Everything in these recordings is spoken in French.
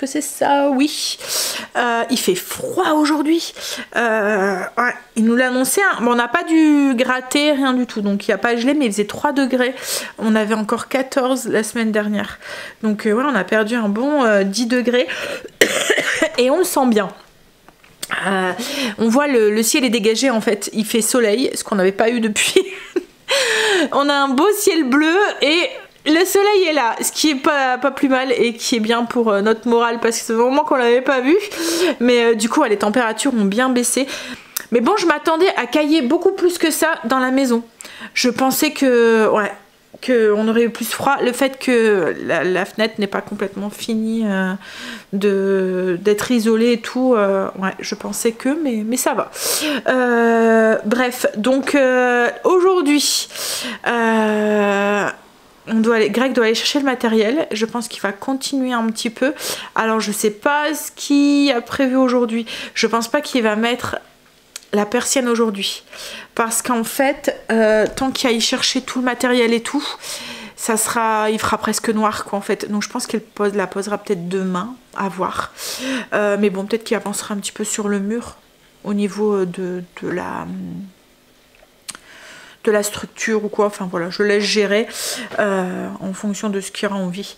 que c'est ça, oui. Il fait froid aujourd'hui. Ouais, il nous l'a annoncé. Hein. Bon, on n'a pas dû gratter, rien du tout. Donc il n'y a pas gelé, mais il faisait 3 degrés. On avait encore 14 la semaine dernière. Donc ouais, on a perdu un bon 10 degrés. Et on le sent bien. On voit le ciel est dégagé en fait. Il fait soleil, ce qu'on n'avait pas eu depuis. On a un beau ciel bleu et le soleil est là, ce qui est pas plus mal et qui est bien pour notre morale parce que c'est vraiment qu'on l'avait pas vu. Mais du coup les températures ont bien baissé. Mais bon, je m'attendais à cailler beaucoup plus que ça dans la maison. Je pensais que ouais, qu'on aurait eu plus froid. Le fait que la fenêtre n'est pas complètement finie d'être isolée et tout, ouais, je pensais que, mais ça va. Bref, donc aujourd'hui, Greg doit aller chercher le matériel. Je pense qu'il va continuer un petit peu. Alors je sais pas ce qu'il a prévu aujourd'hui. Je pense pas qu'il va mettre la persienne aujourd'hui parce qu'en fait tant qu'il aille chercher tout le matériel et tout, il fera presque noir quoi en fait, donc je pense qu'il la posera peut-être demain, à voir. Mais bon, peut-être qu'il avancera un petit peu sur le mur au niveau de la structure ou quoi, enfin voilà, je laisse gérer en fonction de ce qu'il aura envie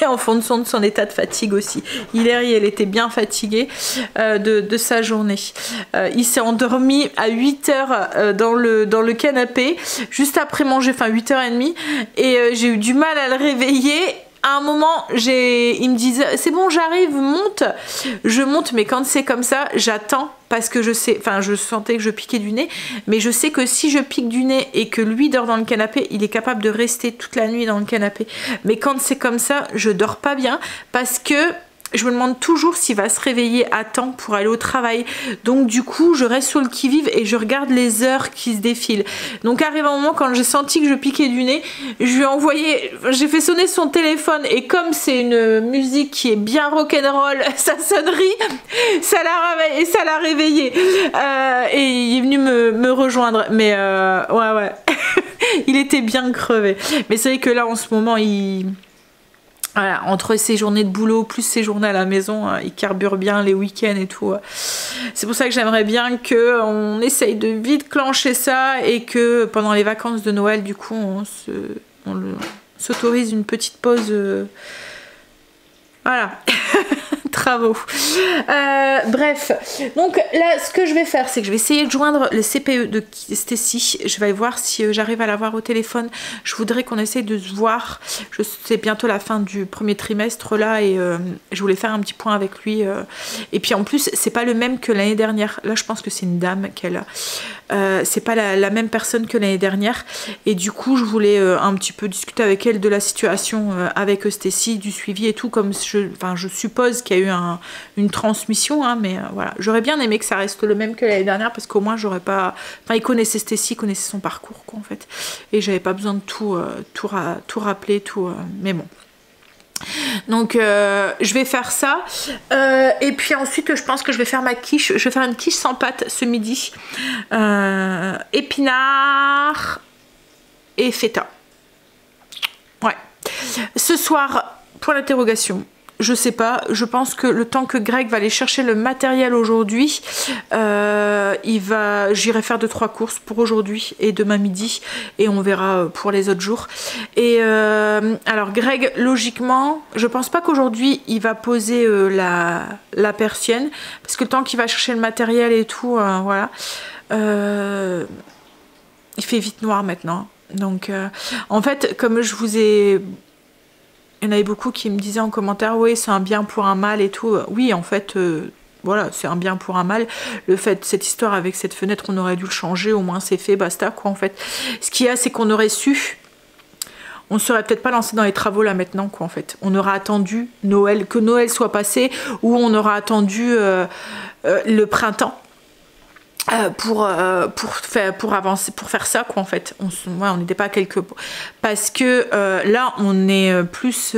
et en fonction de son état de fatigue aussi. Hilary, elle était bien fatiguée de sa journée. Il s'est endormi à 8h dans le canapé juste après manger, enfin 8h30, et j'ai eu du mal à le réveiller. À un moment, il me disait c'est bon, j'arrive, monte. Je monte, mais quand c'est comme ça, j'attends parce que je sais, enfin je sentais que je piquais du nez, mais je sais que si je pique du nez et que lui dort dans le canapé, il est capable de rester toute la nuit dans le canapé. Mais quand c'est comme ça, je dors pas bien parce que je me demande toujours s'il va se réveiller à temps pour aller au travail. Donc du coup, je reste sur le qui-vive et je regarde les heures qui se défilent. Donc arrive un moment, quand j'ai senti que je piquais du nez, j'ai fait sonner son téléphone et comme c'est une musique qui est bien rock'n'roll, sa sonnerie, ça l'a réveillé. Et il est venu me rejoindre. Mais ouais. Il était bien crevé. Mais c'est vrai que là, en ce moment, voilà, entre ses journées de boulot plus ses journées à la maison, il carbure bien les week-ends et tout. C'est pour ça que j'aimerais bien qu'on essaye de vite clencher ça et que pendant les vacances de Noël, du coup, on s'autorise une petite pause. Voilà. Travaux. Bref, donc là ce que je vais faire, c'est que je vais essayer de joindre le CPE de Stécie. Je vais voir si j'arrive à l'avoir au téléphone. Je voudrais qu'on essaye de se voir. C'est bientôt la fin du premier trimestre là et je voulais faire un petit point avec lui. Et puis en plus, c'est pas le même que l'année dernière. Là, je pense que c'est une dame qu'elle a. C'est pas la même personne que l'année dernière. Et du coup, je voulais un petit peu discuter avec elle de la situation avec Stécie, du suivi et tout, comme je suppose qu'il y a eu une transmission, hein, mais voilà, j'aurais bien aimé que ça reste le même que l'année dernière parce qu'au moins j'aurais pas, enfin il connaissait Stécie, il connaissait son parcours quoi en fait, et j'avais pas besoin de tout rappeler, mais bon. Donc je vais faire ça et puis ensuite je pense que je vais faire ma quiche. Je vais faire une quiche sans pâte ce midi, épinards et feta. Ouais, ce soir, pour l'interrogation, je sais pas, je pense que le temps que Greg va aller chercher le matériel aujourd'hui, j'irai faire 2-3 courses pour aujourd'hui et demain midi et on verra pour les autres jours. Et alors Greg, logiquement, je pense pas qu'aujourd'hui il va poser la persienne parce que le temps qu'il va chercher le matériel et tout, voilà, il fait vite noir maintenant. Donc en fait, comme je vous ai... Il y en avait beaucoup qui me disaient en commentaire, oui, c'est un bien pour un mal et tout. Oui, en fait, voilà, c'est un bien pour un mal. Le fait, cette histoire avec cette fenêtre, on aurait dû le changer, au moins c'est fait, basta, quoi, en fait. Ce qu'il y a, c'est qu'on aurait su, on ne serait peut-être pas lancé dans les travaux là maintenant, quoi, en fait. On aura attendu Noël, que Noël soit passé, ou on aura attendu le printemps. Pour avancer, pour faire ça quoi en fait. On n'était pas à quelques... Parce que là on est plus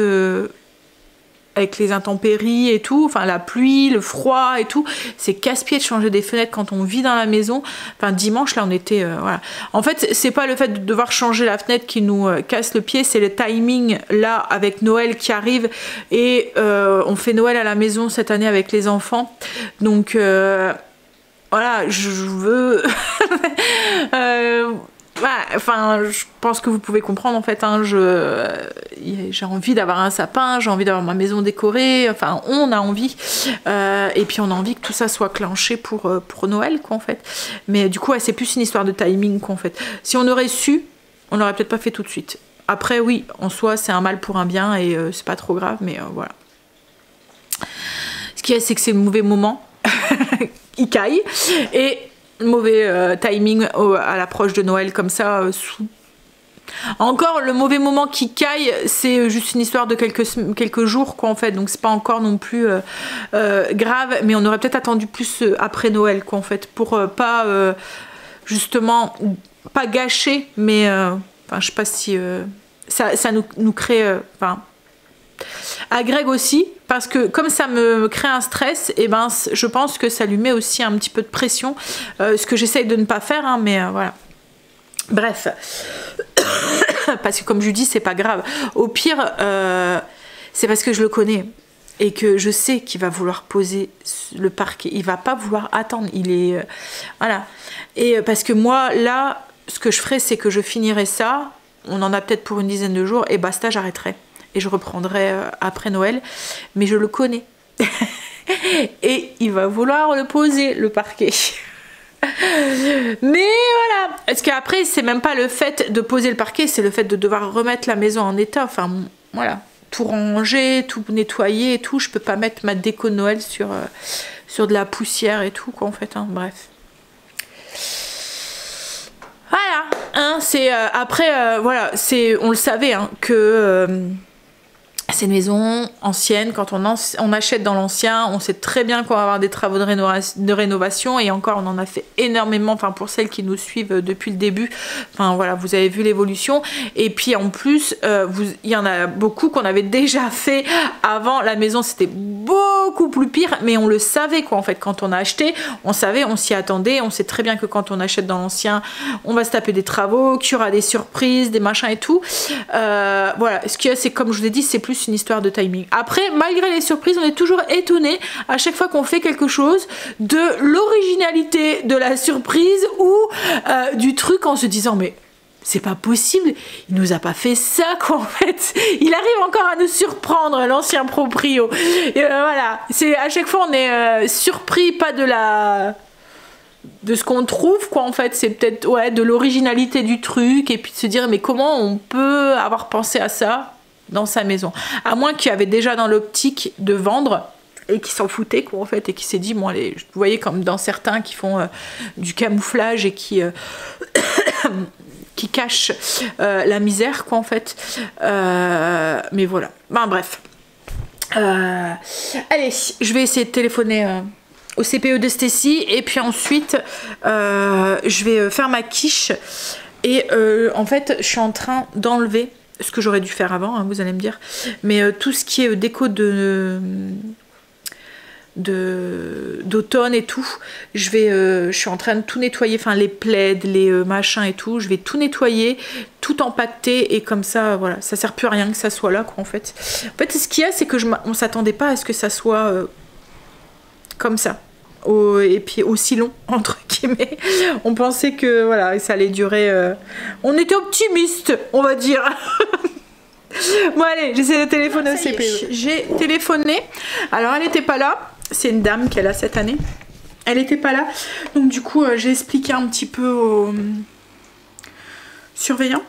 avec les intempéries et tout, enfin la pluie, le froid et tout, c'est casse-pied de changer des fenêtres quand on vit dans la maison. Enfin dimanche là on était voilà. En fait c'est pas le fait de devoir changer la fenêtre qui nous casse le pied, c'est le timing là avec Noël qui arrive et on fait Noël à la maison cette année avec les enfants, donc voilà, je veux enfin, je pense que vous pouvez comprendre en fait, hein, j'ai envie d'avoir un sapin, j'ai envie d'avoir ma maison décorée, enfin on a envie, et puis on a envie que tout ça soit clenché pour Noël quoi en fait. Mais du coup ouais, c'est plus une histoire de timing quoi en fait. Si on aurait su, on l'aurait peut-être pas fait tout de suite. Après oui, en soi c'est un mal pour un bien et c'est pas trop grave, mais voilà. Ce qu'il y a c'est que c'est le mauvais moment, il caille, et mauvais timing à l'approche de Noël comme ça. Encore le mauvais moment qui caille, c'est juste une histoire de quelques jours quoi en fait, donc c'est pas encore non plus grave, mais on aurait peut-être attendu plus après Noël quoi en fait, pour pas justement pas gâcher, mais enfin je sais pas si ça nous crée enfin à Greg aussi, parce que comme ça me crée un stress, et ben je pense que ça lui met aussi un petit peu de pression, ce que j'essaye de ne pas faire, hein, mais voilà. Bref, parce que comme je lui dis, c'est pas grave. Au pire, c'est parce que je le connais et que je sais qu'il va vouloir poser le parquet. Il va pas vouloir attendre. Il est voilà. Et parce que moi, là, ce que je ferais, c'est que je finirais ça. On en a peut-être pour une dizaine de jours et basta, j'arrêterai. Et je reprendrai après Noël, mais je le connais. Et il va vouloir le poser, le parquet. Mais voilà, parce qu'après c'est même pas le fait de poser le parquet, c'est le fait de devoir remettre la maison en état. Enfin voilà, tout ranger, tout nettoyer et tout. Je peux pas mettre ma déco de Noël sur de la poussière et tout quoi en fait, hein. Bref. Voilà, hein, c'est après voilà, c'est on le savait hein, que c'est une maison ancienne. Quand on achète dans l'ancien, on sait très bien qu'on va avoir des travaux de rénovation, et encore on en a fait énormément, enfin pour celles qui nous suivent depuis le début, enfin voilà, vous avez vu l'évolution. Et puis en plus il y en a beaucoup qu'on avait déjà fait avant. La maison c'était beaucoup plus pire, mais on le savait quoi en fait. Quand on a acheté, on savait, on s'y attendait, on sait très bien que quand on achète dans l'ancien, on va se taper des travaux, qu'il y aura des surprises, des machins et tout. Voilà, ce qu'il y a, c'est comme je vous ai dit, c'est plus une histoire de timing. Après, malgré les surprises, on est toujours étonné à chaque fois qu'on fait quelque chose de l'originalité de la surprise ou du truc, en se disant mais c'est pas possible, il nous a pas fait ça quoi en fait. Il arrive encore à nous surprendre, l'ancien proprio. Et voilà, c'est à chaque fois on est surpris, pas de ce qu'on trouve quoi en fait, c'est peut-être ouais de l'originalité du truc, et puis de se dire mais comment on peut avoir pensé à ça dans sa maison, à moins qu'il y avait déjà dans l'optique de vendre et qui s'en foutait quoi en fait, et qui s'est dit bon allez, vous voyez comme dans certains qui font du camouflage et qui cachent la misère quoi en fait, mais voilà, ben bref, allez, je vais essayer de téléphoner au CPE de Stécie, et puis ensuite je vais faire ma quiche, et en fait je suis en train d'enlever ce que j'aurais dû faire avant, hein, vous allez me dire, mais tout ce qui est déco d'automne et tout, je suis en train de tout nettoyer, enfin les plaids, les machins et tout, je vais tout nettoyer, tout empaqueter, et comme ça voilà, ça sert plus à rien que ça soit là quoi en fait. En fait ce qu'il y a, c'est que on s'attendait pas à ce que ça soit comme ça. Et puis aussi long entre guillemets. On pensait que voilà, ça allait durer, on était optimiste on va dire. Bon allez, j'essaie de téléphoner au CPE. J'ai téléphoné, alors elle n'était pas là, c'est une dame qu'elle a cette année, elle n'était pas là, donc du coup j'ai expliqué un petit peu aux surveillants,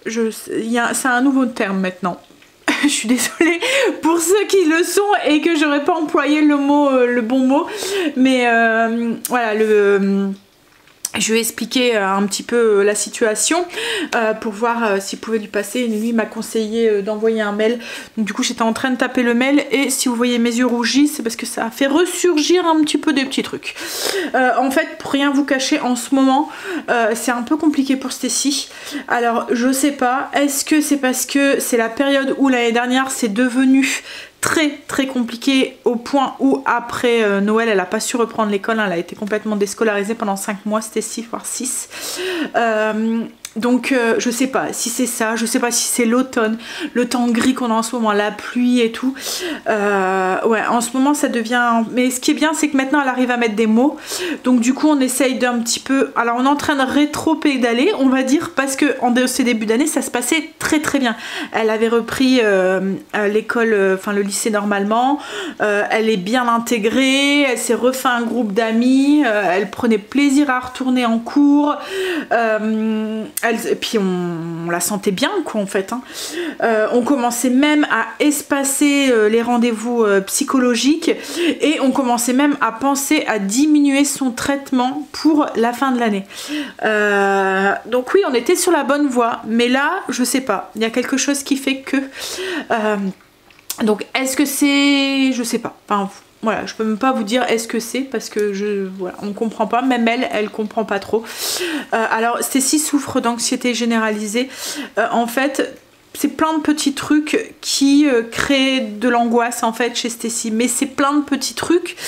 c'est un nouveau terme maintenant. Je suis désolée pour ceux qui le sont et que j'aurais pas employé le bon mot, mais voilà, je lui ai expliqué un petit peu la situation pour voir s'il pouvait lui passer. Lui m'a conseillé d'envoyer un mail, donc du coup j'étais en train de taper le mail, et si vous voyez mes yeux rougis, c'est parce que ça a fait ressurgir un petit peu des petits trucs. En fait, pour rien vous cacher, en ce moment c'est un peu compliqué pour Stécie. Alors je sais pas, est-ce que c'est parce que c'est la période où l'année dernière c'est devenu très compliqué au point où après Noël elle n'a pas su reprendre l'école, hein, elle a été complètement déscolarisée pendant 5 mois, c'était 6 voire 6. Donc je sais pas si c'est ça, je sais pas si c'est l'automne, le temps gris qu'on a en ce moment, la pluie et tout. Ouais, en ce moment ça devient... Mais ce qui est bien c'est que maintenant elle arrive à mettre des mots. Donc du coup on essaye d'un petit peu... Alors on est en train de rétro-pédaler on va dire, parce que en ces débuts d'année ça se passait très bien. Elle avait repris l'école, enfin le lycée normalement. Elle est bien intégrée, elle s'est refait un groupe d'amis, elle prenait plaisir à retourner en cours. Et puis on la sentait bien quoi en fait, hein. On commençait même à espacer les rendez-vous psychologiques et on commençait même à penser à diminuer son traitement pour la fin de l'année. Donc oui on était sur la bonne voie, mais là je sais pas, il y a quelque chose qui fait que donc est-ce que c'est... je sais pas, enfin voilà, je peux même pas vous dire est-ce que c'est, parce que voilà, on comprend pas, même elle comprend pas trop. Alors Stécie souffre d'anxiété généralisée. En fait, c'est plein de petits trucs qui créent de l'angoisse en fait chez Stécie, mais c'est plein de petits trucs.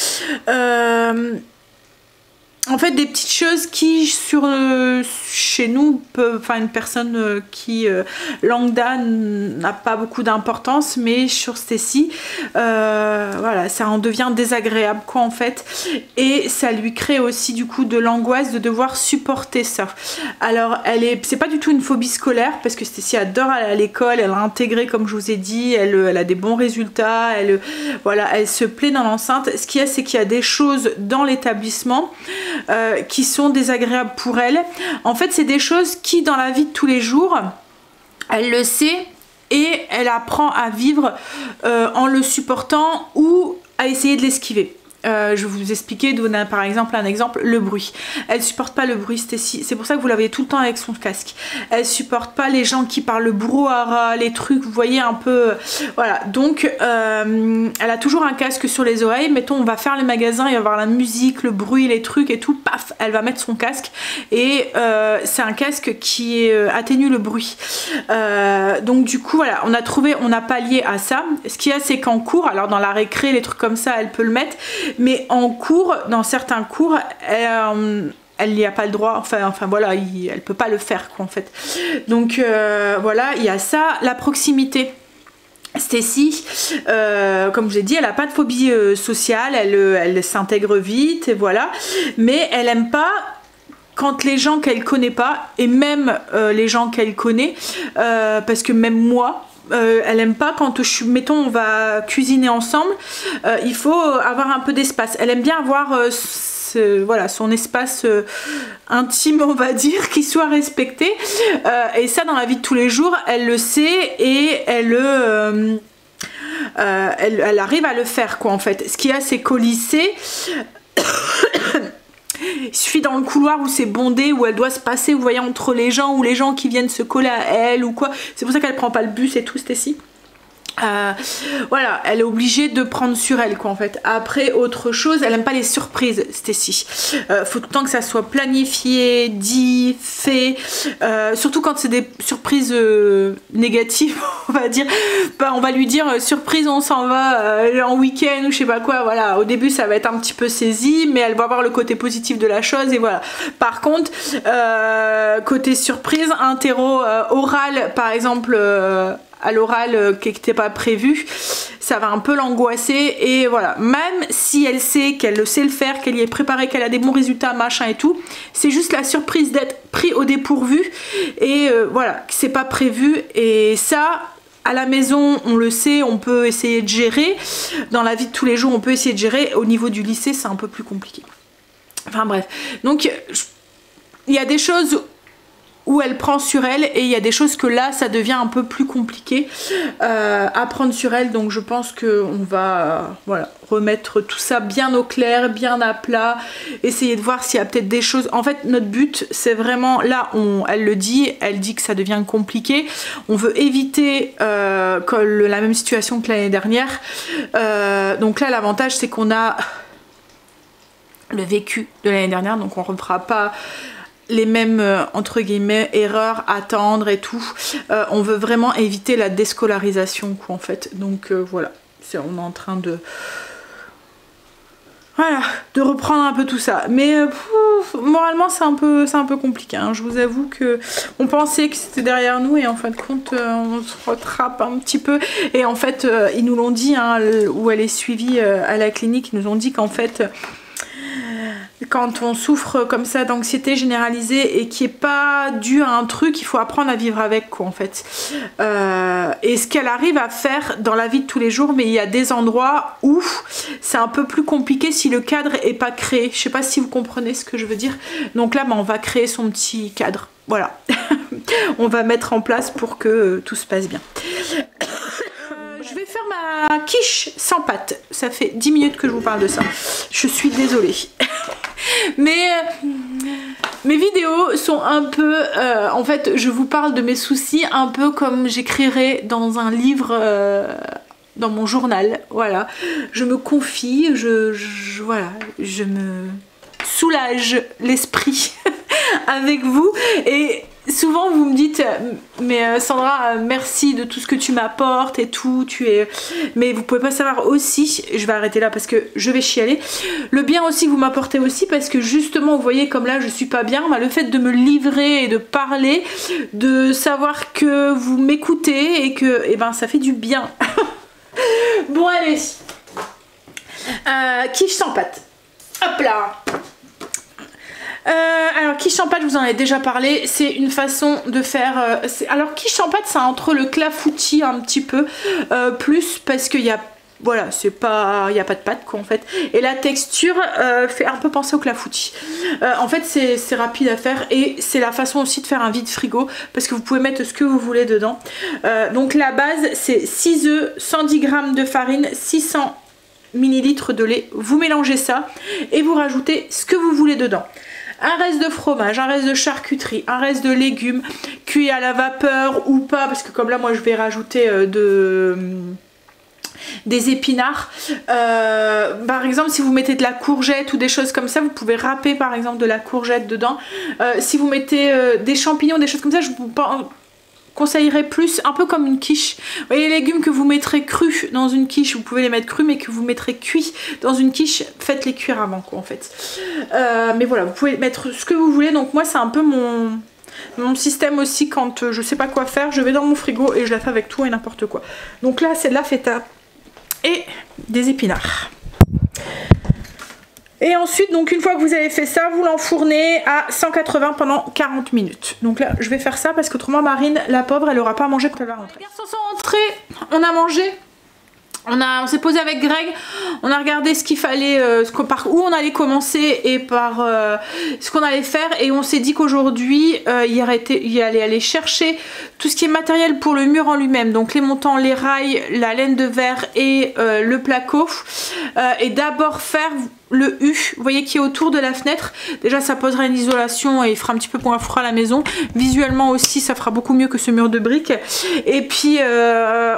En fait, des petites choses qui, chez nous, enfin une personne qui, lambda, n'a pas beaucoup d'importance, mais sur Stécie, voilà, ça en devient désagréable, quoi, en fait. Et ça lui crée aussi, du coup, de l'angoisse de devoir supporter ça. Alors, c'est pas du tout une phobie scolaire, parce que Stécie adore aller à l'école, elle a intégré, comme je vous ai dit, elle a des bons résultats, voilà, elle se plaît dans l'enceinte. Ce qu'il y a, c'est qu'il y a des choses dans l'établissement qui sont désagréables pour elle. En fait, c'est des choses qui, dans la vie de tous les jours, elle le sait et elle apprend à vivre en le supportant ou à essayer de l'esquiver. Je vais vous expliquer, donner par exemple un exemple, le bruit. Elle supporte pas le bruit, Stécie. C'est pour ça que vous la voyez tout le temps avec son casque. Elle supporte pas les gens qui parlent le brouhaha, les trucs, vous voyez un peu... Voilà, donc elle a toujours un casque sur les oreilles. Mettons, on va faire les magasins, il va y avoir la musique, le bruit, les trucs et tout. Paf, elle va mettre son casque. Et c'est un casque qui atténue le bruit. Donc du coup, voilà, on a pallié à ça. Ce qu'il y a, c'est qu'en cours, alors dans la récré, les trucs comme ça, elle peut le mettre. Mais en cours, dans certains cours, elle n'y a pas le droit, enfin voilà, elle peut pas le faire quoi en fait. Donc voilà, il y a ça, la proximité. Stécie, comme je l'ai dit, elle n'a pas de phobie sociale, elle s'intègre vite, et voilà. Mais elle aime pas quand les gens qu'elle connaît pas, et même les gens qu'elle connaît, parce que même moi, elle aime pas quand mettons on va cuisiner ensemble, il faut avoir un peu d'espace. Elle aime bien avoir voilà, son espace intime on va dire, qui soit respecté, et ça dans la vie de tous les jours elle le sait et elle arrive à le faire quoi en fait. Ce qu'il y a c'est qu'au lycée il suffit dans le couloir où c'est bondé, où elle doit se passer, vous voyez, entre les gens, ou les gens qui viennent se coller à elle ou quoi. C'est pour ça qu'elle prend pas le bus et tout, Stécie. Voilà, elle est obligée de prendre sur elle quoi en fait. Après autre chose, elle aime pas les surprises Stécie. Faut tout le temps que ça soit planifié, dit, fait, surtout quand c'est des surprises négatives on va dire. On va lui dire surprise on s'en va en week-end ou je sais pas quoi, voilà. Au début ça va être un petit peu saisi, mais elle va voir le côté positif de la chose et voilà. Par contre côté surprise, interro oral par exemple, à l'oral qui n'était pas prévu, ça va un peu l'angoisser et voilà, même si elle sait qu'elle sait le faire, qu'elle y est préparée, qu'elle a des bons résultats machin et tout, c'est juste la surprise d'être pris au dépourvu et voilà, c'est pas prévu. Et ça à la maison on le sait, on peut essayer de gérer, dans la vie de tous les jours on peut essayer de gérer, au niveau du lycée c'est un peu plus compliqué. Enfin bref, donc il y a des choses où elle prend sur elle et il y a des choses que là ça devient un peu plus compliqué à prendre sur elle. Donc je pense qu'on va voilà, remettre tout ça bien au clair, bien à plat, essayer de voir s'il y a peut-être des choses. En fait notre but c'est vraiment, là elle le dit, elle dit que ça devient compliqué, on veut éviter la même situation que l'année dernière. Donc là l'avantage c'est qu'on a le vécu de l'année dernière, donc on ne refera pas les mêmes entre guillemets erreurs, attendre et tout. On veut vraiment éviter la déscolarisation quoi en fait. Donc voilà, on est en train de... Voilà, de reprendre un peu tout ça. Mais moralement, c'est un peu compliqué. Hein. Je vous avoue que on pensait que c'était derrière nous et en fin de compte, on se rattrape un petit peu. Et en fait, ils nous l'ont dit, hein, où elle est suivie à la clinique, ils nous ont dit qu'en fait... Quand on souffre comme ça d'anxiété généralisée et qui est pas dû à un truc, il faut apprendre à vivre avec, quoi, en fait. Et ce qu'elle arrive à faire dans la vie de tous les jours, mais il y a des endroits où c'est un peu plus compliqué si le cadre est pas créé. Je sais pas si vous comprenez ce que je veux dire. Donc là, on va créer son petit cadre. Voilà. On va mettre en place pour que tout se passe bien. Je vais faire ma quiche sans pâte. Ça fait 10 minutes que je vous parle de ça. Je suis désolée. Mais mes vidéos sont un peu... en fait, je vous parle de mes soucis un peu comme j'écrirais dans un livre... dans mon journal. Voilà. Je me confie, voilà, je me soulage l'esprit avec vous. Et... souvent vous me dites mais Sandra, merci de tout ce que tu m'apportes et tout, mais vous pouvez pas savoir aussi, je vais arrêter là parce que je vais chialer, le bien aussi que vous m'apportez aussi, parce que justement vous voyez comme là je suis pas bien, le fait de me livrer et de parler, de savoir que vous m'écoutez et que ça fait du bien. Bon allez, quiche sans pâte, hop là. Alors quiche sans pâte, je vous en ai déjà parlé, c'est une façon de faire... alors quiche sans pâte, c'est entre le clafoutis un petit peu, plus parce qu'il y a... Voilà, c'est pas... il n'y a pas de pâte quoi en fait. Et la texture fait un peu penser au clafoutis. En fait c'est rapide à faire et c'est la façon aussi de faire un vide frigo parce que vous pouvez mettre ce que vous voulez dedans. Donc la base c'est 6 œufs, 110 g de farine, 600 ml de lait. Vous mélangez ça et vous rajoutez ce que vous voulez dedans. Un reste de fromage, un reste de charcuterie, un reste de légumes cuits à la vapeur ou pas, parce que comme là moi je vais rajouter des épinards. Par exemple si vous mettez de la courgette ou des choses comme ça, vous pouvez râper par exemple de la courgette dedans. Si vous mettez des champignons, des choses comme ça, je vous conseillerais plus, un peu comme une quiche. Vous voyez les légumes que vous mettrez crus dans une quiche, vous pouvez les mettre crus, mais que vous mettrez cuits dans une quiche, faites-les cuire avant quoi en fait. Mais voilà, vous pouvez mettre ce que vous voulez. Donc moi c'est un peu mon système aussi quand je sais pas quoi faire, je vais dans mon frigo et je la fais avec tout et n'importe quoi. Donc là c'est de la feta et des épinards. Et ensuite, donc une fois que vous avez fait ça, vous l'enfournez à 180 pendant 40 minutes. Donc là, je vais faire ça parce qu'autrement, Marine, la pauvre, elle aura pas à manger quand elle va rentrer. Les garçons sont rentrés, on a mangé. On s'est posé avec Greg, on a regardé ce qu'il fallait, par où on allait commencer et par ce qu'on allait faire, et on s'est dit qu'aujourd'hui il allait aller chercher tout ce qui est matériel pour le mur en lui-même, donc les montants, les rails, la laine de verre et le placo, et d'abord faire le U, vous voyez, qui est autour de la fenêtre. Déjà ça posera une isolation et il fera un petit peu moins froid à la maison. Visuellement aussi ça fera beaucoup mieux que ce mur de briques. Et puis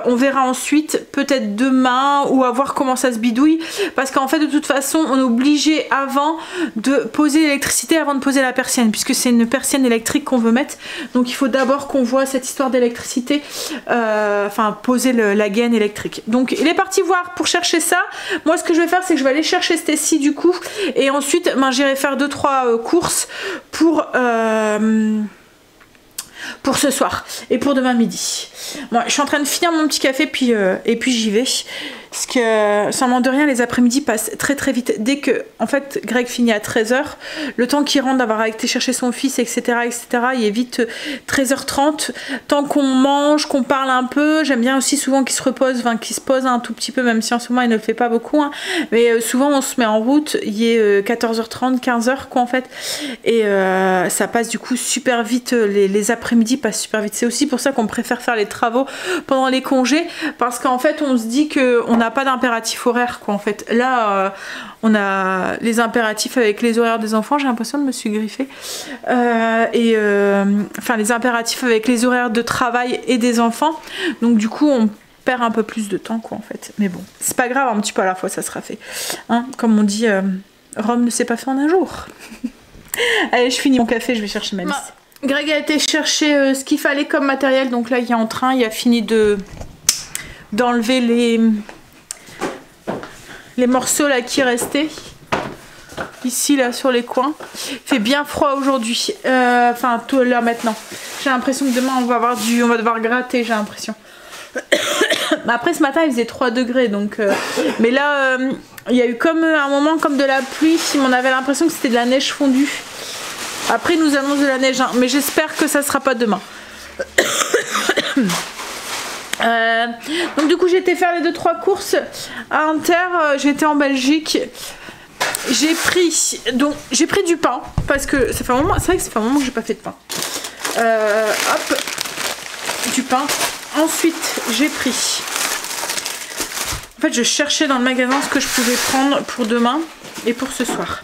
on verra ensuite peut-être demain ou à voir comment ça se bidouille, parce qu'en fait de toute façon on est obligé avant de poser l'électricité avant de poser la persienne, puisque c'est une persienne électrique qu'on veut mettre. Donc il faut d'abord qu'on voit cette histoire d'électricité, enfin poser la gaine électrique. Donc il est parti voir pour chercher ça. Moi ce que je vais faire c'est que je vais aller chercher Stacy du coup, et ensuite j'irai faire 2-3 courses pour ce soir et pour demain midi. Bon, je suis en train de finir mon petit café et puis j'y vais. Parce que sans m'en de rien, les après-midi passent très très vite. Dès que en fait Greg finit à 13 h, le temps qu'il rentre d'avoir été chercher son fils, etc., il est vite 13 h 30. Tant qu'on mange, qu'on parle un peu, j'aime bien aussi souvent qu'il se repose, enfin qu'il se pose un tout petit peu, même si en ce moment il ne le fait pas beaucoup, hein. Mais souvent on se met en route, il est 14 h 30, 15 h quoi en fait. Et ça passe du coup super vite, les après-midi passent super vite. C'est aussi pour ça qu'on préfère faire les travaux pendant les congés, parce qu'en fait on se dit qu'on n'a pas d'impératif horaire quoi en fait. Là on a les impératifs avec les horaires des enfants, j'ai l'impression de me suis griffée, enfin les impératifs avec les horaires de travail et des enfants, donc du coup on perd un peu plus de temps quoi en fait. Mais bon c'est pas grave, un petit peu à la fois ça sera fait, hein, comme on dit, Rome ne s'est pas fait en un jour. Allez, je finis mon café, je vais chercher ma liste. Greg a été chercher ce qu'il fallait comme matériel, donc là il est en train, il a fini d'enlever les morceaux là qui restaient. Ici là sur les coins. Il fait bien froid aujourd'hui. Enfin tout à l'heure maintenant. J'ai l'impression que demain on va devoir gratter, j'ai l'impression. Après ce matin il faisait 3 degrés donc mais là il y a eu comme un moment comme de la pluie, on avait l'impression que c'était de la neige fondue. Après ils nous annoncent de la neige hein, mais j'espère que ça sera pas demain. Donc du coup j'ai été faire les 2-3 courses à Inter, j'étais en Belgique. J'ai pris du pain parce que ça fait un moment, c'est vrai que ça fait un moment que j'ai pas fait de pain. Hop, du pain. Ensuite j'ai pris, en fait je cherchais dans le magasin ce que je pouvais prendre pour demain et pour ce soir.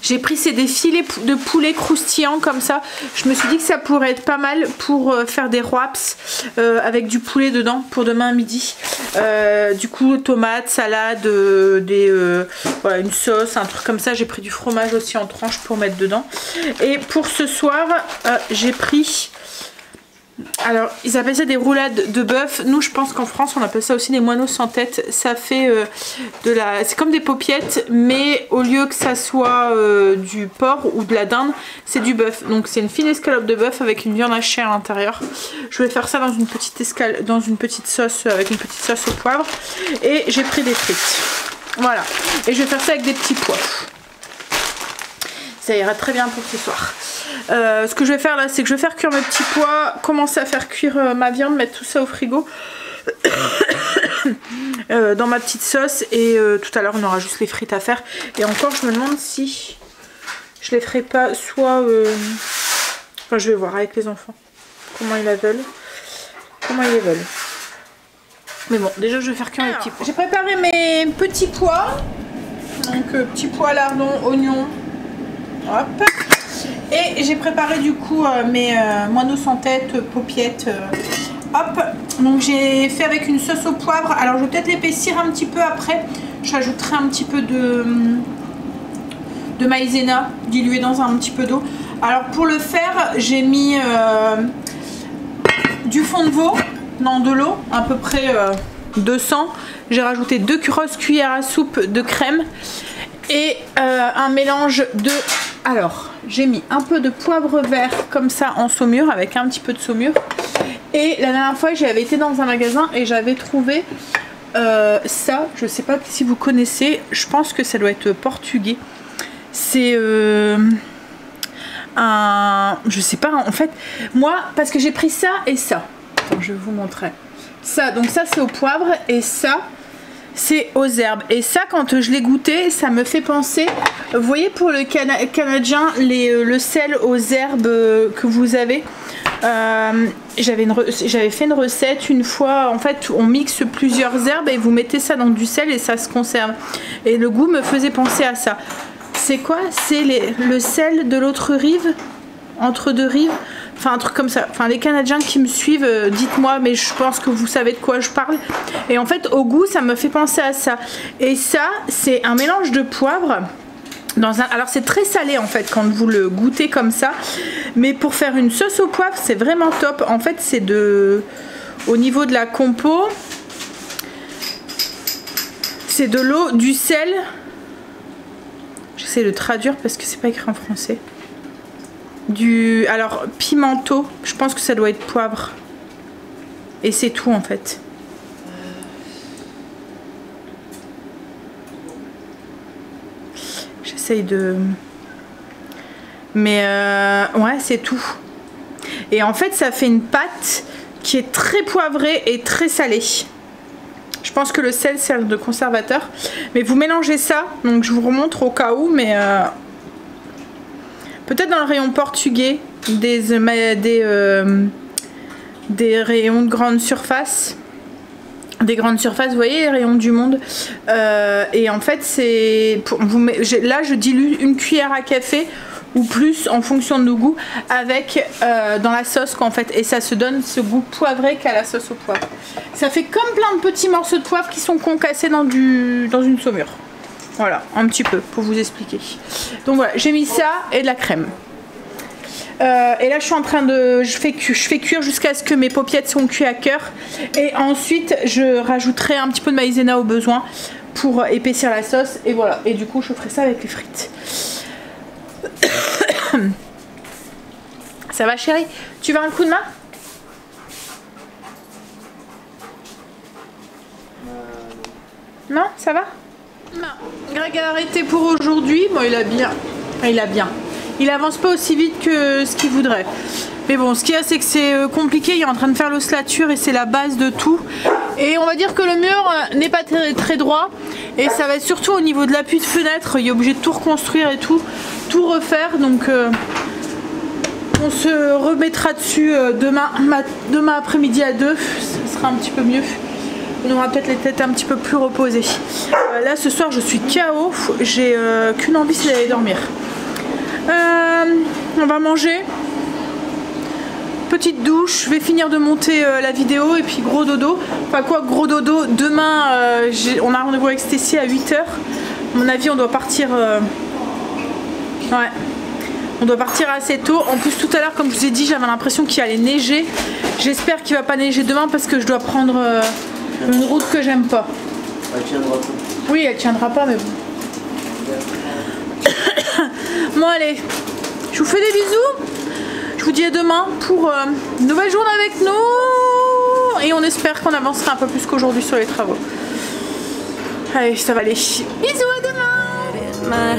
J'ai pris des filets de poulet croustillants comme ça. Je me suis dit que ça pourrait être pas mal pour faire des wraps avec du poulet dedans pour demain à midi. Du coup tomates, salade, voilà, une sauce, un truc comme ça. J'ai pris du fromage aussi en tranches pour mettre dedans. Et pour ce soir j'ai pris... Alors ils appellent ça des roulades de bœuf. Nous je pense qu'en France on appelle ça aussi des moineaux sans tête. Ça fait c'est comme des paupiettes, mais au lieu que ça soit du porc ou de la dinde, c'est du bœuf. Donc c'est une fine escalope de bœuf avec une viande hachée à l'intérieur. Je vais faire ça dans une petite sauce, avec une petite sauce au poivre. Et j'ai pris des frites. Voilà. Et je vais faire ça avec des petits pois. Ça ira très bien pour ce soir. Ce que je vais faire là, c'est que je vais faire cuire mes petits pois, commencer à faire cuire ma viande, mettre tout ça au frigo dans ma petite sauce. Et tout à l'heure on aura juste les frites à faire. Et encore je me demande si je les ferai pas soit... Enfin je vais voir avec les enfants comment ils la veulent. Comment ils les veulent. Mais bon, déjà je vais faire cuire mes petits pois. J'ai préparé mes petits pois. Donc petits pois, lardons, oignons. Hop. Et j'ai préparé du coup mes moineaux sans tête, paupiettes. Hop. Donc j'ai fait avec une sauce au poivre. Alors je vais peut-être l'épaissir un petit peu après. J'ajouterai un petit peu de maïzena dilué dans un petit peu d'eau. Alors pour le faire, j'ai mis du fond de veau dans de l'eau, à peu près 200. J'ai rajouté 2 grosses cuillères à soupe de crème et un mélange de... Alors, j'ai mis un peu de poivre vert comme ça en saumure avec un petit peu de saumure. Et la dernière fois, j'avais été dans un magasin et j'avais trouvé ça. Je sais pas si vous connaissez. Je pense que ça doit être portugais. C'est je sais pas. En fait, moi, parce que j'ai pris ça et ça. Attends, je vais vous montrer. Ça, donc ça c'est au poivre et ça c'est aux herbes. Et ça, quand je l'ai goûté, ça me fait penser, vous voyez pour le canadien, le sel aux herbes que vous avez, j'avais fait une recette une fois. En fait on mixe plusieurs herbes et vous mettez ça dans du sel et ça se conserve. Et le goût me faisait penser à ça. C'est quoi? C'est le sel de l'autre rive, entre deux rives. Enfin un truc comme ça. Enfin les Canadiens qui me suivent, dites-moi, mais je pense que vous savez de quoi je parle. Et en fait au goût ça me fait penser à ça. Et ça c'est un mélange de poivre. Alors c'est très salé en fait quand vous le goûtez comme ça. Mais pour faire une sauce au poivre c'est vraiment top. En fait c'est au niveau de la compo, c'est de l'eau, du sel. J'essaie de traduire parce que c'est pas écrit en français. Alors pimento, je pense que ça doit être poivre. Et c'est tout en fait. J'essaye de... Mais ouais c'est tout. Et en fait ça fait une pâte qui est très poivrée et très salée. Je pense que le sel sert de conservateur. Mais vous mélangez ça, donc je vous remontre au cas où, mais... peut-être dans le rayon portugais, des rayons de grande surface. Des grandes surfaces, vous voyez les rayons du monde. Et en fait, là je dilue une cuillère à café ou plus en fonction de nos goûts avec dans la sauce quoi, en fait. Et ça se donne ce goût poivré qu'a la sauce au poivre. Ça fait comme plein de petits morceaux de poivre qui sont concassés dans une saumure. Voilà, un petit peu pour vous expliquer. Donc voilà, j'ai mis ça et de la crème. Et là je suis en train de... Je fais cuire jusqu'à ce que mes paupiettes sont cuites à cœur. Et ensuite je rajouterai un petit peu de maïzena au besoin pour épaissir la sauce. Et voilà, et du coup je ferai ça avec les frites. Ça va chérie? Tu veux un coup de main? Non, ça va? Non. Greg a arrêté pour aujourd'hui. Bon, il a bien. Il avance pas aussi vite que ce qu'il voudrait. Mais bon, ce qu'il y a, c'est que c'est compliqué. Il est en train de faire l'ossature et c'est la base de tout. Et on va dire que le mur n'est pas très droit. Et ça va être surtout au niveau de l'appui de fenêtre. Il est obligé de tout reconstruire et tout refaire. Donc on se remettra dessus demain après-midi à 2. Ce sera un petit peu mieux. On aura peut-être les têtes un petit peu plus reposées. Là ce soir je suis KO. J'ai qu'une envie, c'est d'aller dormir. On va manger. Petite douche, je vais finir de monter la vidéo et puis gros dodo. Enfin quoi, gros dodo, demain on a rendez-vous avec Stécie à 8 h. À mon avis on doit partir... Ouais, on doit partir assez tôt. En plus tout à l'heure comme je vous ai dit j'avais l'impression qu'il allait neiger. J'espère qu'il va pas neiger demain parce que je dois prendre une route que j'aime pas. Elle tiendra pas. Oui elle tiendra pas mais bon. Bon allez, je vous fais des bisous. Je vous dis à demain pour une nouvelle journée avec nous. Et on espère qu'on avancera un peu plus qu'aujourd'hui sur les travaux. Allez, ça va aller. Bisous, à demain.